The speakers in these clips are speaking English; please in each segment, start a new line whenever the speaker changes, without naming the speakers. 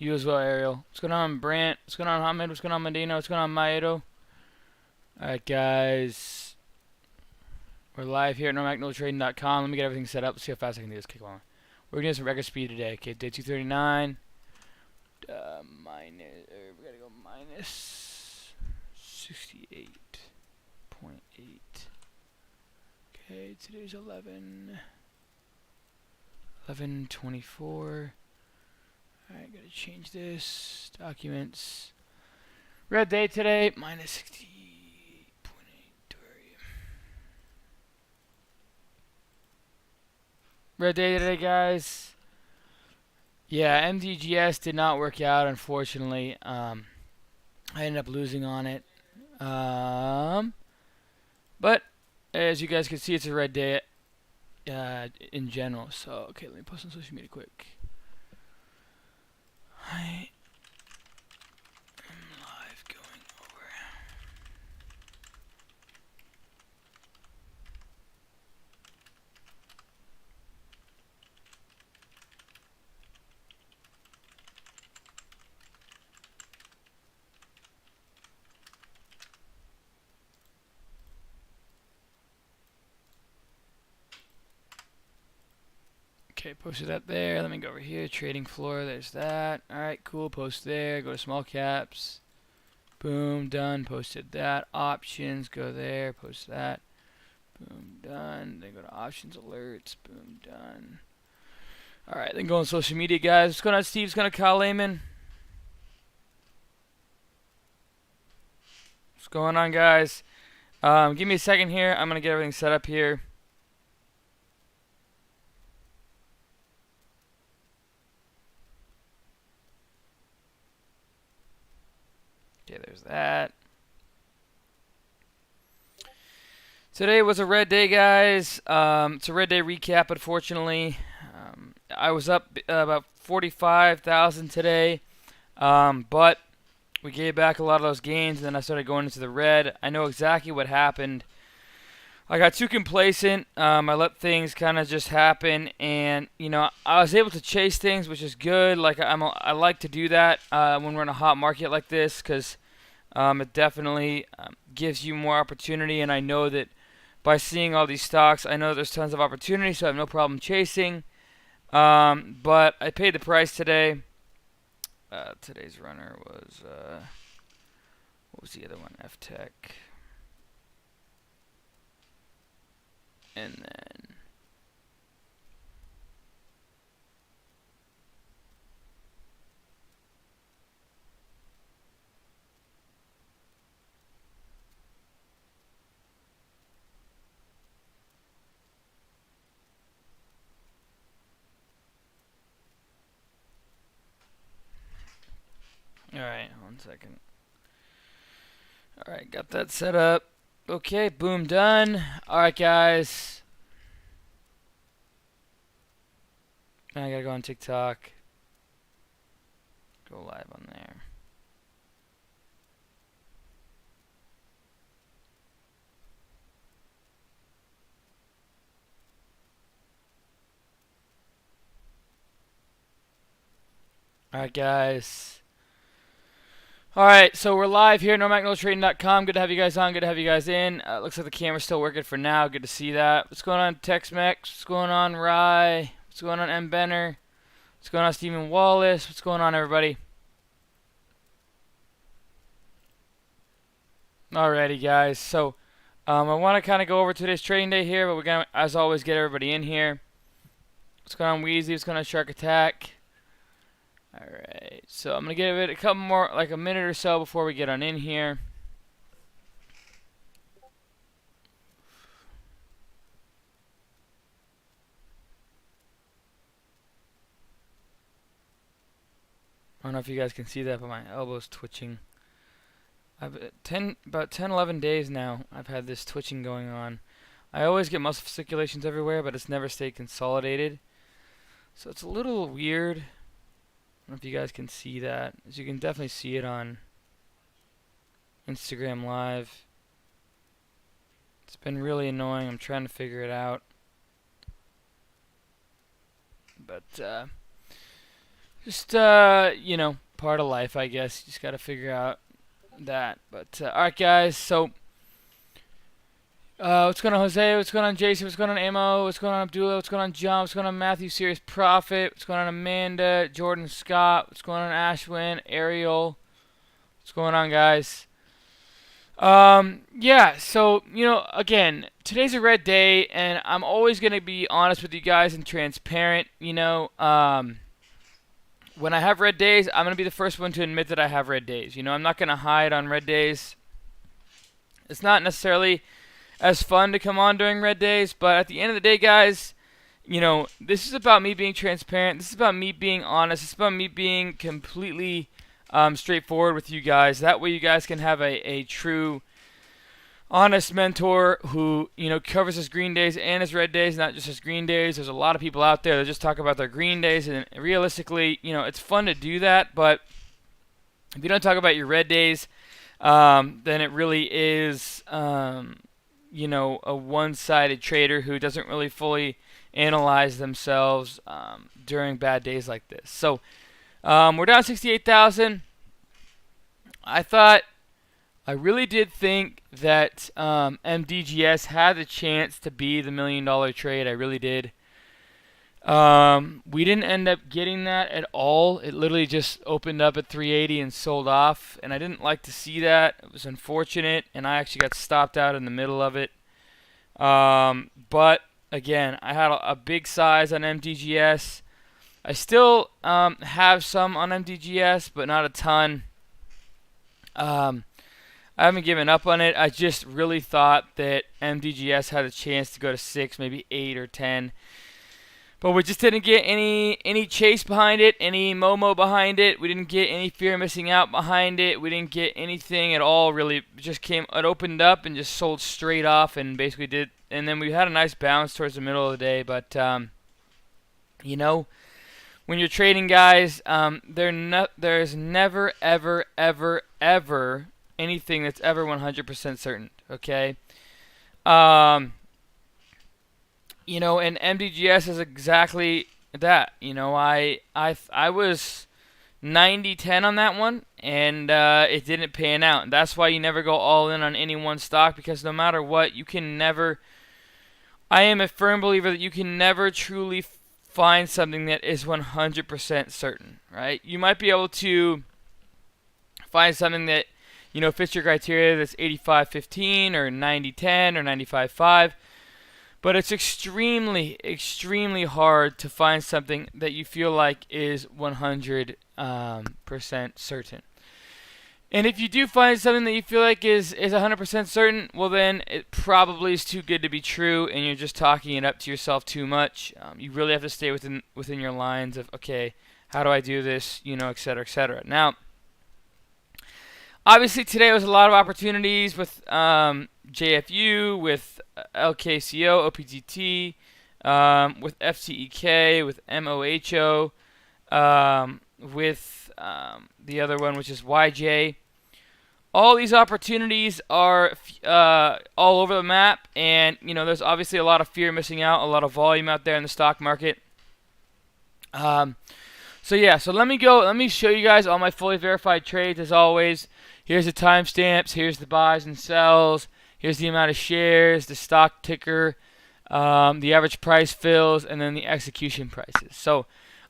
You as well, Ariel. What's going on, Brant? What's going on, Hamid? What's going on, Medina? What's going on, Maedo? Alright, guys. We're live here at NorMacNoTrading.com. Let me get everything set up. Let's see how fast I can do this. Kick on. We're going to do some record speed today. Okay, day 239. We gotta go minus 68.8. Okay, today's 11/24. Alright, gotta change this. Documents. Red day today, minus 68.8. Red day today, guys. Yeah, MDGS did not work out, unfortunately. I ended up losing on it. But as you guys can see, it's a red day in general. So, okay, let me post on social media quick. I am live going over. Okay, posted that there. Let me go over here. Trading floor. There's that. Alright, cool. Post there. Go to small caps. Boom. Done. Posted that. Options. Go there. Post that. Boom. Done. Then go to options alerts. Boom. Done. Alright, then go on social media, guys. What's going on, Steve? What's going on, Kyle Lehman? What's going on, guys? Give me a second here. I'm going to get everything set up here. Okay, there's that. Today was a red day, guys. It's a red day recap, unfortunately. I was up about 45,000 today, but we gave back a lot of those gains, and then I started going into the red. I know exactly what happened. I got too complacent. I let things kind of just happen, and I was able to chase things, which is good. Like I like to do that when we're in a hot market like this, because it definitely gives you more opportunity. And I know that by seeing all these stocks, I know there's tons of opportunity, so I have no problem chasing. But I paid the price today. Today's runner was what was the other one? F-Tech. And then alright, 1 second. Alright, got that set up. Okay, boom, done. Alright, guys. Now I gotta go on TikTok. Go live on there. Alright, guys. Alright, so we're live here at NorMacNoTrading.com. Good to have you guys on. Good to have you guys in. Looks like the camera's still working for now. Good to see that. What's going on, Tex-Mex? What's going on, Rye? What's going on, M. Benner? What's going on, Stephen Wallace? What's going on, everybody? Alrighty, guys. So, I want to kind of go over today's trading day here, but we're going to, as always, get everybody in here. What's going on, Wheezy? What's going on, Shark Attack? Alright, so I'm going to give it a couple more, like a minute or so before we get on in here. I don't know if you guys can see that, but my elbow's twitching. About 10, 11 days now, I've had this twitching going on. I always get muscle fasciculations everywhere, but it's never stayed consolidated. So it's a little weird. I don't know if you guys can see that. As you can definitely see it on Instagram Live. It's been really annoying. I'm trying to figure it out. But just you know, part of life, I guess. You just got to figure out that. But all right, guys. So what's going on, Jose? What's going on, Jason? What's going on, Amo? What's going on, Abdullah? What's going on, John? What's going on, Matthew? Serious Profit? What's going on, Amanda? Jordan Scott? What's going on, Ashwin? Ariel? What's going on, guys? Yeah, so, you know, again, today's a red day, and I'm always going to be honest with you guys and transparent. You know, when I have red days, I'm going to be the first one to admit that I have red days. You know, I'm not going to hide on red days. It's not necessarily as fun to come on during red days, but at the end of the day, guys, you know, this is about me being transparent. This is about me being honest. It's about me being completely straightforward with you guys. That way you guys can have a true, honest mentor who, you know, covers his green days and his red days, not just his green days. There's a lot of people out there that just talk about their green days, and realistically, you know, it's fun to do that, but if you don't talk about your red days, then it really is, you know, a one-sided trader who doesn't really fully analyze themselves during bad days like this. So we're down 68,000. I really did think that MDGS had the chance to be the $1 million trade. I really did. We didn't end up getting that at all. It literally just opened up at 380 and sold off, and I didn't like to see that. It was unfortunate, and I actually got stopped out in the middle of it. But again, I had a big size on MDGS. I still have some on MDGS, but not a ton. I haven't given up on it. I just really thought that MDGS had a chance to go to 6, maybe 8 or 10. But we just didn't get any chase behind it, any Momo behind it. We didn't get any fear of missing out behind it. We didn't get anything at all, really. It just came, it opened up and just sold straight off and basically did. And then we had a nice bounce towards the middle of the day. But, you know, when you're trading, guys, there's never, ever, ever, ever anything that's ever 100% certain, okay? You know, and MDGS is exactly that. You know, I was 90-10 on that one, and it didn't pan out. And that's why you never go all in on any one stock, because no matter what, you can never. I am a firm believer that you can never truly find something that is 100% certain, right? You might be able to find something that, you know, fits your criteria, that's 85-15 or 90-10 or 95-5. But it's extremely, extremely hard to find something that you feel like is 100% certain. And if you do find something that you feel like is 100% certain, well then it probably is too good to be true, and you're just talking it up to yourself too much. You really have to stay within your lines of, okay, how do I do this, you know, et cetera, et cetera. Now, obviously today was a lot of opportunities with JFU, with LKCO, OPGT, with FTEK, with MOHO, with the other one, which is YJ. All these opportunities are all over the map, and you know, there's obviously a lot of fear missing out, a lot of volume out there in the stock market. So yeah, so let me show you guys all my fully verified trades as always. Here's the timestamps, here's the buys and sells, here's the amount of shares, the stock ticker, the average price fills, and then the execution prices. So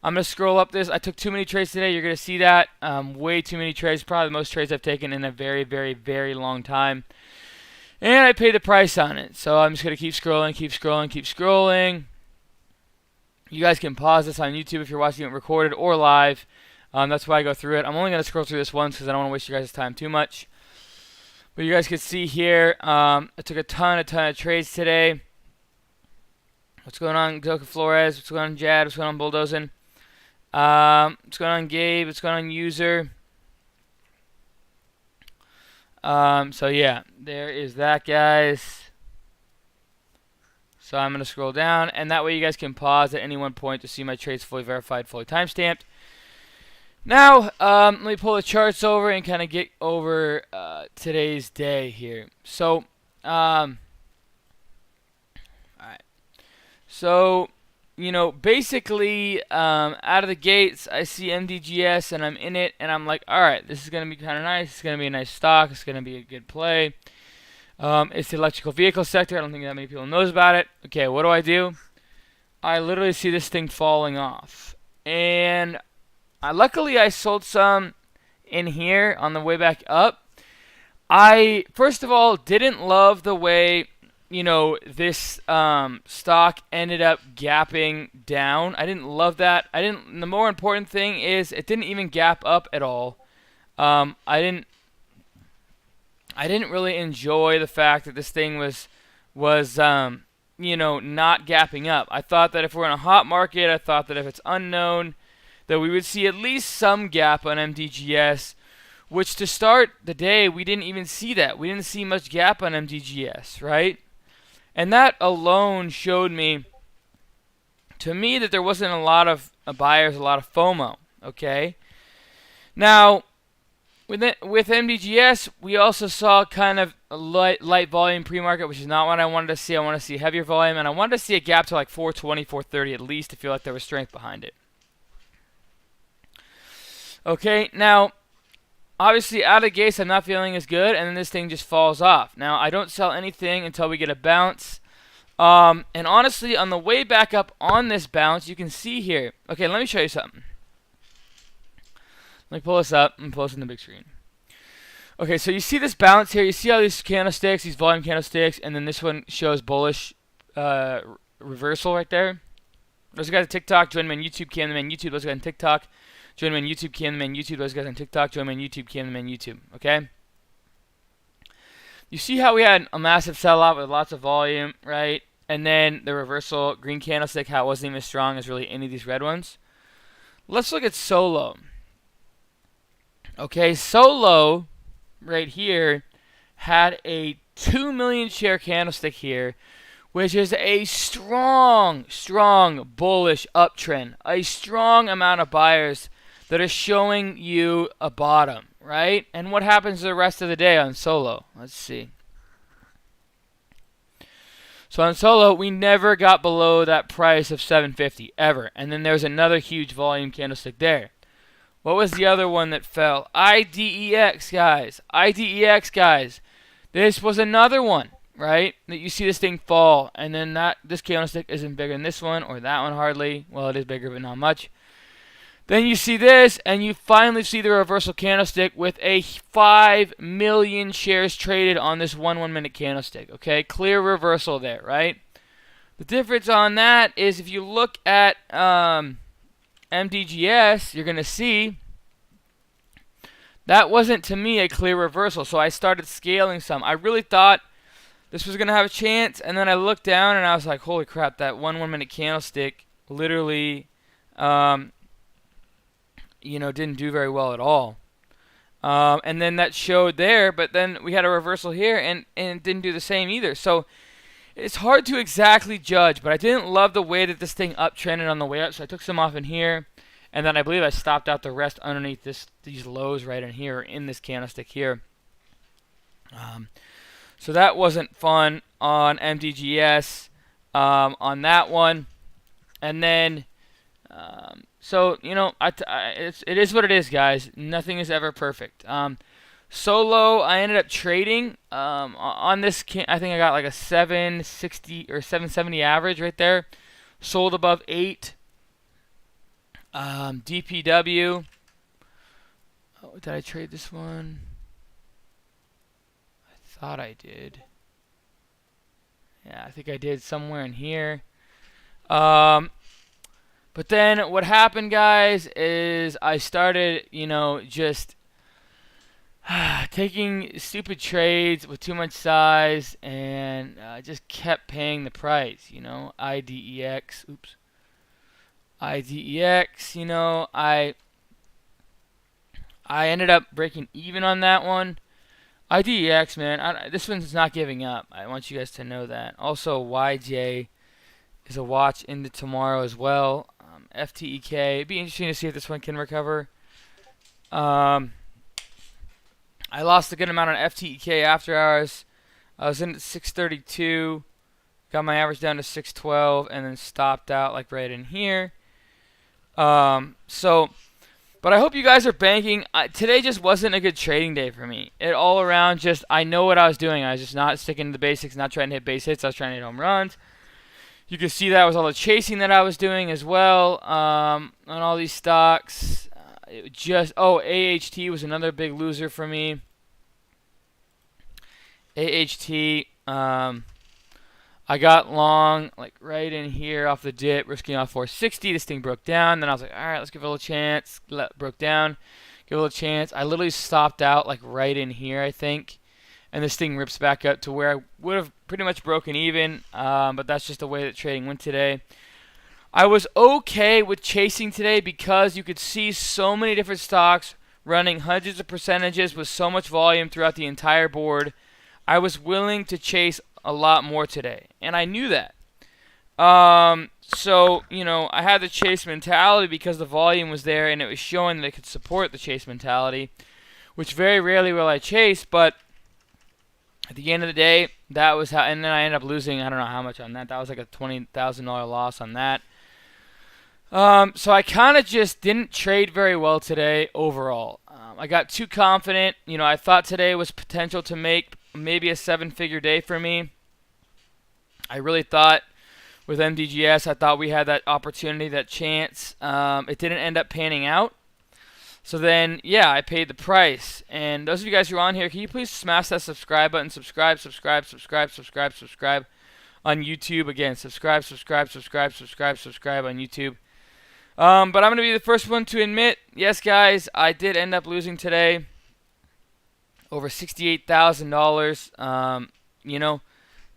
I'm going to scroll up this. I took too many trades today. You're going to see that. Way too many trades. Probably the most trades I've taken in a very, very, very long time. And I paid the price on it. So I'm just going to keep scrolling, keep scrolling, keep scrolling. You guys can pause this on YouTube if you're watching it recorded or live. That's why I go through it. I'm only going to scroll through this once because I don't want to waste you guys' time too much. But you guys can see here, I took a ton of trades today. What's going on, Zoka Flores? What's going on, Jad? What's going on, Bulldozing? What's going on, Gabe? What's going on, User? So yeah, there is that, guys. So I'm going to scroll down, and that way you guys can pause at any one point to see my trades fully verified, fully timestamped. Now, let me pull the charts over and kind of get over today's day here. So, alright. So, basically, out of the gates, I see MDGS and I'm in it, and I'm like, all right, this is going to be kind of nice. It's going to be a nice stock. It's going to be a good play. It's the electrical vehicle sector. I don't think that many people knows about it. Okay, what do? I literally see this thing falling off. And luckily, I sold some in here on the way back up. I, first of all, didn't love the way this stock ended up gapping down. I didn't love that. The more important thing is it didn't even gap up at all. I didn't really enjoy the fact that this thing was not gapping up. I thought that if we're in a hot market, I thought that if it's unknown, that we would see at least some gap on MDGS, which to start the day, we didn't even see that. We didn't see much gap on MDGS, right? And that alone showed me, that there wasn't a lot of buyers, a lot of FOMO, okay? Now, with MDGS, we also saw kind of a light volume pre-market, which is not what I wanted to see. I want to see heavier volume, and I wanted to see a gap to like 420, 430 at least to feel like there was strength behind it. Okay, now, obviously, out of the gates, I'm not feeling as good, and then this thing just falls off. Now, I don't sell anything until we get a bounce. And honestly, on the way back up on this bounce, you can see here. Okay, let me show you something. Let me pull this up and pull this in the big screen. Okay, so you see this bounce here. You see all these candlesticks, these volume candlesticks, and then this one shows bullish reversal right there. Those guys on TikTok, join me on YouTube, Cam the Man YouTube. Those guys on TikTok. Join me on YouTube, Cam the Man YouTube. Those guys on TikTok, join me on YouTube, Cam the Man YouTube. Okay? You see how we had a massive sell-off with lots of volume, right? And then the reversal, green candlestick, how it wasn't even as strong as really any of these red ones. Let's look at Solo. Okay, Solo, right here, had a 2 million share candlestick here, which is a strong bullish uptrend. A strong amount of buyers that are showing you a bottom, right? And what happens the rest of the day on Solo? Let's see. So on Solo, we never got below that price of 750 ever. And then there's another huge volume candlestick there. What was the other one that fell? IDEX, guys. IDEX, guys. This was another one, right? That you see this thing fall. And then this candlestick isn't bigger than this one or that one hardly. Well, it is bigger, but not much. Then you see this, and you finally see the reversal candlestick with a 5 million shares traded on this 1 minute candlestick. Okay, clear reversal there, right? The difference on that is if you look at MDGS, you're going to see that wasn't, to me, a clear reversal. So I started scaling some. I really thought this was going to have a chance, and then I looked down, and I was like, holy crap, that 1 minute candlestick literally didn't do very well at all. And then that showed there, but then we had a reversal here, and it didn't do the same either. So it's hard to exactly judge, but I didn't love the way that this thing uptrended on the way up, so I took some off in here, and then I believe I stopped out the rest underneath these lows right in here, in this candlestick here. So that wasn't fun on MDGS on that one. And then it is what it is, guys. Nothing is ever perfect. Solo, I ended up trading on this. I think I got like a 760 or 770 average right there. Sold above 8. DPW. Oh, did I trade this one? I thought I did. Yeah, I think I did somewhere in here. But then what happened, guys, is I started, just taking stupid trades with too much size, and I just kept paying the price, IDEX, IDEX, I ended up breaking even on that one. IDEX, man, this one's not giving up. I want you guys to know that. Also, YJ is a watch into tomorrow as well. FTEK. It'd be interesting to see if this one can recover. I lost a good amount on FTEK after hours. I was in at 632. Got my average down to 612 and then stopped out like right in here. But I hope you guys are banking. Today just wasn't a good trading day for me. It all around just, I know what I was doing. I was just not sticking to the basics, not trying to hit base hits. I was trying to hit home runs. You can see that was all the chasing that I was doing as well on all these stocks. AHT was another big loser for me. AHT, I got long, like right in here off the dip, risking off 460. This thing broke down. Then I was like, all right, let's give it a little chance. Broke down, give it a little chance. I literally stopped out like right in here, I think. And this thing rips back up to where I would have pretty much broken even. But that's just the way that trading went today. I was okay with chasing today because you could see so many different stocks running hundreds of percentages with so much volume throughout the entire board. I was willing to chase a lot more today, and I knew that. So, you know, I had the chase mentality because the volume was there and it was showing that it could support the chase mentality, which very rarely will I chase, but at the end of the day, that was how, and then I ended up losing, I don't know how much on that. That was like a $20,000 loss on that. So I kind of just didn't trade very well today overall. I got too confident. You know, I thought today was potential to make maybe a 7-figure day for me. I really thought with MDGS, I thought we had that opportunity, that chance. It didn't end up panning out. So then, yeah, I paid the price. And those of you guys who are on here, can you please smash that subscribe button? Subscribe on YouTube. Again, subscribe on YouTube. But I'm going to be the first one to admit, yes, guys, I did end up losing today. Over $68,000. You know,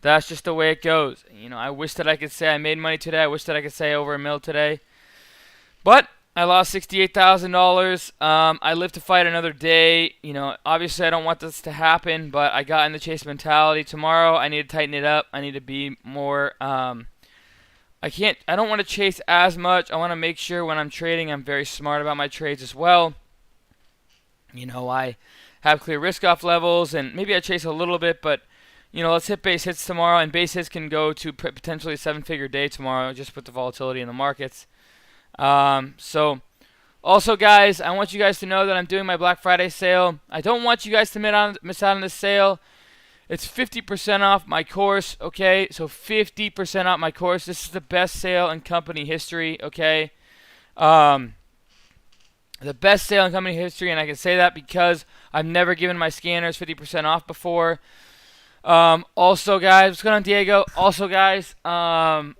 that's just the way it goes. You know, I wish that I could say I made money today. I wish that I could say over $1 million today. But I lost $68,000. I live to fight another day. You know, obviously I don't want this to happen, but I got in the chase mentality. Tomorrow I need to tighten it up. I need to be more. I don't want to chase as much. I want to make sure when I'm trading, I'm very smart about my trades as well. You know, I have clear risk-off levels, and maybe I chase a little bit, but, you know, let's hit base hits tomorrow, and base hits can go to potentially a 7-figure day tomorrow just with the volatility in the markets. So, also, guys, I want you guys to know that I'm doing my Black Friday sale. I don't want you guys to miss out on this sale. It's 50% off my course, okay? So 50% off my course. This is the best sale in company history, okay? The best sale in company history, and I can say that because I've never given my scanners 50% off before. Also, guys, what's going on, Diego? Also, guys, so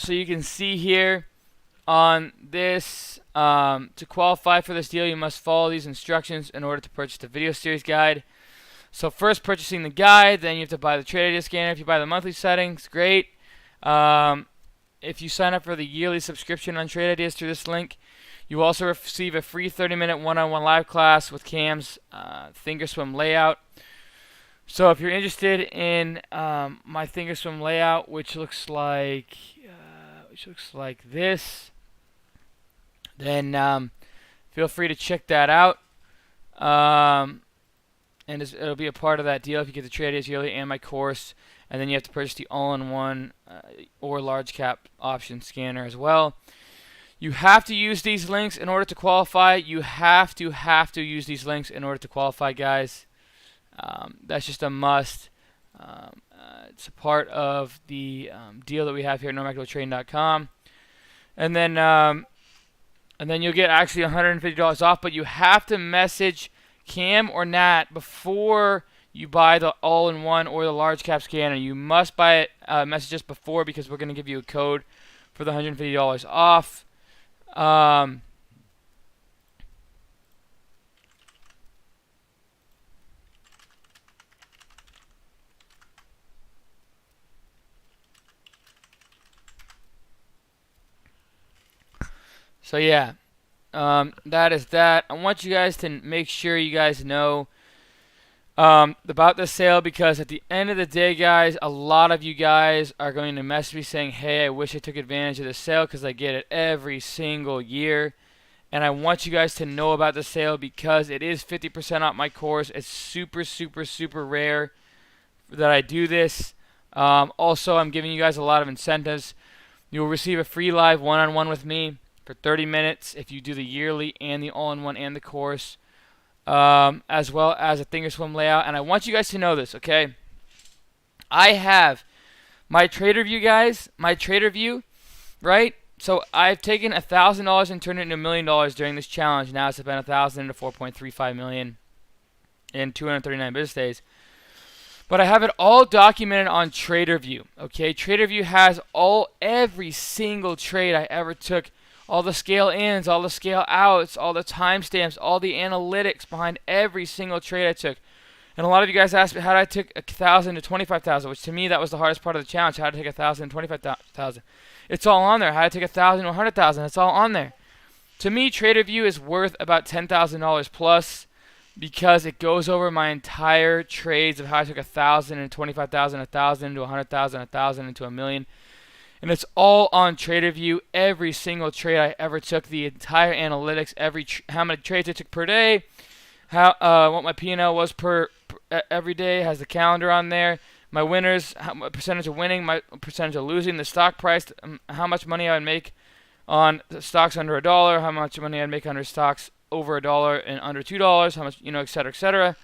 you can see here on this, to qualify for this deal, you must follow these instructions in order to purchase the video series guide. So first purchasing the guide, then you have to buy the trade idea scanner. If you buy the monthly settings, great. If you sign up for the yearly subscription on Trade Ideas through this link, you also receive a free 30-minute one-on-one live class with Cam's Thinkorswim layout. So if you're interested in my Thinkorswim layout, which looks like this, then feel free to check that out. And it'll be a part of that deal if you get the Trade Ideas yearly and my course. And then you have to purchase the all-in-one or large cap option scanner as well. You have to use these links in order to qualify. You have to use these links in order to qualify, guys. That's just a must. It's a part of the deal that we have here at NoMacroTrading.com. And then you'll get actually $150 off, but you have to message Cam or Nat before you buy the all-in-one or the large cap scanner. You must buy it, message us before, because we're going to give you a code for the $150 off. So yeah, that is that. I want you guys to make sure you guys know about the sale, because at the end of the day, guys, a lot of you guys are going to message me saying, hey, I wish I took advantage of the sale, because I get it every single year. And I want you guys to know about the sale because it is 50% off my course. It's super, super, super rare that I do this. Also, I'm giving you guys a lot of incentives. You'll receive a free live one-on-one with me for 30 minutes if you do the yearly and the all-in-one and the course, as well as a thinkorswim layout. And I want you guys to know this, okay? I have my trade review, guys. My trade review, right? So I've taken $1,000 and turned it into $1 million during this challenge. Now it's been 1,000 into 4.35 million in 239 business days. But I have it all documented on TraderView. Okay, TraderView has every single trade I ever took, all the scale ins, all the scale outs, all the timestamps, all the analytics behind every single trade I took. And a lot of you guys asked me how did I take 1,000 to 25,000, which to me that was the hardest part of the challenge. How to take 1,000 to 25,000. It's all on there. How to take 1,000 to 100,000. It's all on there. To me, TraderView is worth about $10,000 plus, because it goes over my entire trades of how I took 1,000 and 25,000, 1,000 to 100,000, 1,000 into $1 million. And it's all on TraderView. Every single trade I ever took, the entire analytics, how many trades I took per day, what my P&L was every day, has the calendar on there. My winners, my percentage of winning, my percentage of losing, the stock price, how much money I would make on the stocks under $1, how much money I'd make under stocks over $1 and under $2, how much, et cetera, et cetera.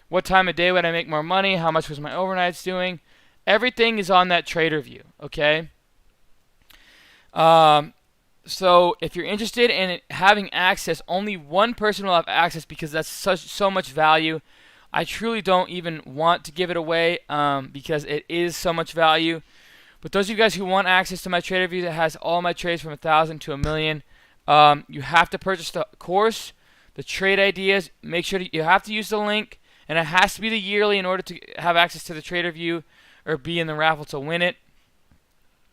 What time of day would I make more money? How much was my overnights doing? Everything is on that TraderView, okay? So if you're interested in having access, only one person will have access because that's so much value. I truly don't even want to give it away because it is so much value. But those of you guys who want access to my TraderView that has all my trades from 1,000 to $1 million, you have to purchase the course, the trade ideas. Make sure you have to use the link, and it has to be the yearly in order to have access to the TraderView or be in the raffle to win it.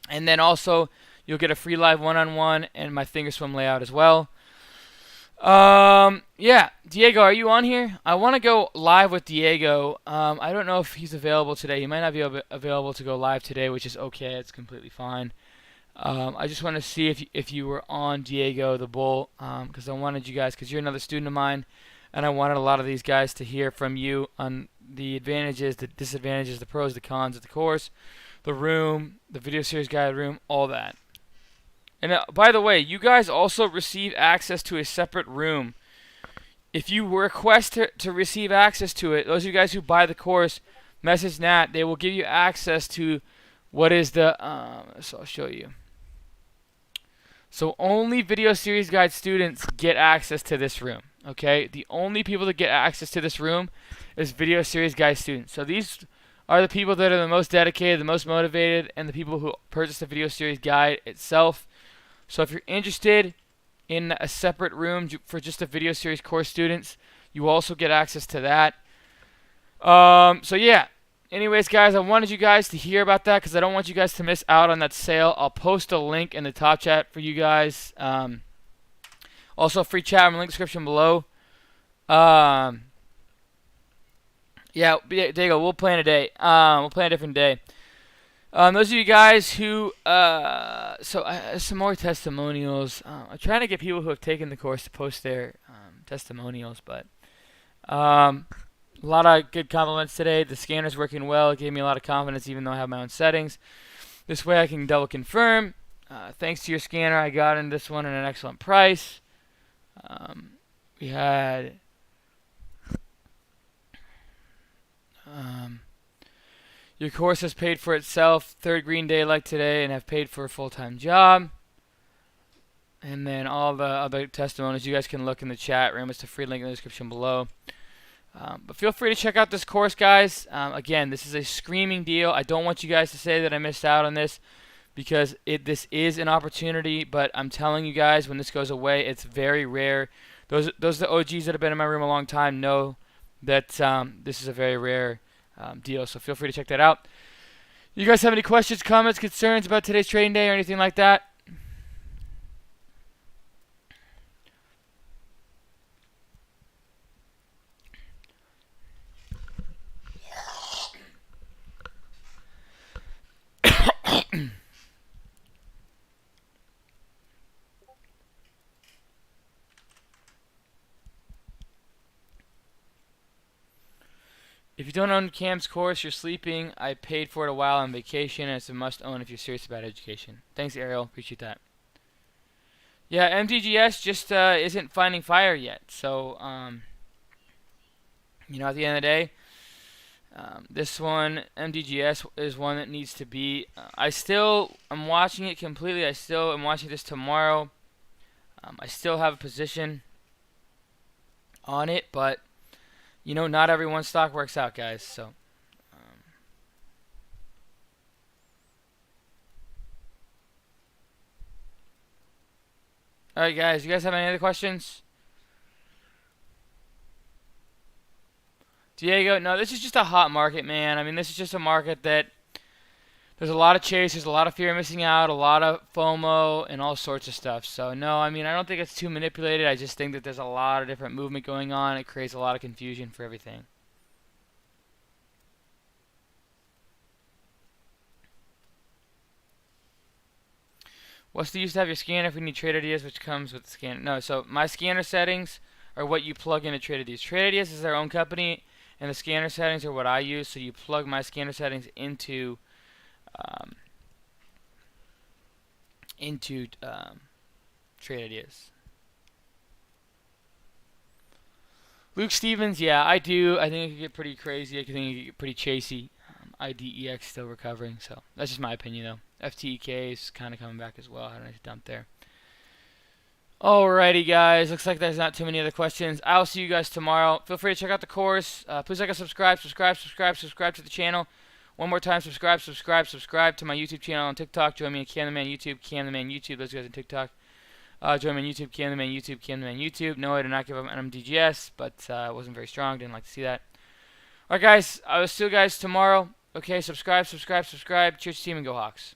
And then also, you'll get a free live one-on-one and my thinkorswim layout as well. Yeah, Diego, are you on here? I want to go live with Diego. I don't know if he's available today. He might not be available to go live today, which is okay. It's completely fine. I just want to see if you were on, Diego the Bull, because I wanted you guys, because you're another student of mine, and I wanted a lot of these guys to hear from you on the advantages, the disadvantages, the pros, the cons of the course, the room, the video series guide room, all that. And by the way, you guys also receive access to a separate room. If you request to receive access to it, those of you guys who buy the course, message Nat. They will give you access to what is the, so I'll show you. So only video series guide students get access to this room. Okay, the only people that get access to this room is video series guide students. So these are the people that are the most dedicated, the most motivated, and the people who purchase the video series guide itself. So if you're interested in a separate room for just the video series course students, you also get access to that. So yeah. Anyways, guys, I wanted you guys to hear about that because I don't want you guys to miss out on that sale. I'll post a link in the top chat for you guys. Also, free chat in the link description below. Yeah, Diego, we'll plan a day. We'll plan a different day. Those of you guys who, some more testimonials. I'm trying to get people who have taken the course to post their testimonials, but a lot of good compliments today. The scanner's working well. It gave me a lot of confidence even though I have my own settings. This way I can double confirm. Thanks to your scanner, I got in this one at an excellent price. We had your course has paid for itself, third green day like today, and have paid for a full-time job. And then all the other testimonies, you guys can look in the chat room. It's a free link in the description below. But feel free to check out this course, guys. Again, this is a screaming deal. I don't want you guys to say that I missed out on this because this is an opportunity, but I'm telling you guys, when this goes away, it's very rare. Those are the OGs that have been in my room a long time know that this is a very rare deal, so feel free to check that out. You guys have any questions, comments, concerns about today's trading day or anything like that? If you don't own Cam's course, you're sleeping. I paid for it a while on vacation, and it's a must own if you're serious about education. Thanks, Ariel. Appreciate that. Yeah, MDGS just isn't finding fire yet. So, at the end of the day, this one, MDGS, is one that needs to be. I'm watching it completely. I still am watching this tomorrow. I still have a position on it, but not every one stock works out, guys. So, all right, guys. You guys have any other questions? Diego, no, this is just a hot market, man. I mean, this is just a market that there's a lot of chase, there's a lot of fear of missing out, a lot of FOMO, and all sorts of stuff. So, no, I mean, I don't think it's too manipulated. I just think that there's a lot of different movement going on. It creates a lot of confusion for everything. What's the use to have your scanner if we need trade ideas, which comes with the scanner? No, so my scanner settings are what you plug into trade ideas. Trade ideas is their own company, and the scanner settings are what I use. So you plug my scanner settings into trade ideas. Luke Stevens, yeah, I do. I think it could get pretty crazy. I think it could get pretty chasey. IDEX still recovering, so that's just my opinion, though. FTEK is kind of coming back as well. Had a nice dump there. Alrighty, guys. Looks like there's not too many other questions. I'll see you guys tomorrow. Feel free to check out the course. Please like and subscribe to the channel. One more time, subscribe to my YouTube channel on TikTok. Join me on Cam the Man YouTube, Cam the Man YouTube. Those guys on TikTok. Join me on YouTube, Cam the Man YouTube, Cam the Man YouTube. No, I did not give up on MDGS, but it wasn't very strong. Didn't like to see that. Alright, guys. I will see you guys tomorrow. Okay, subscribe. Cheers, team, and go Hawks.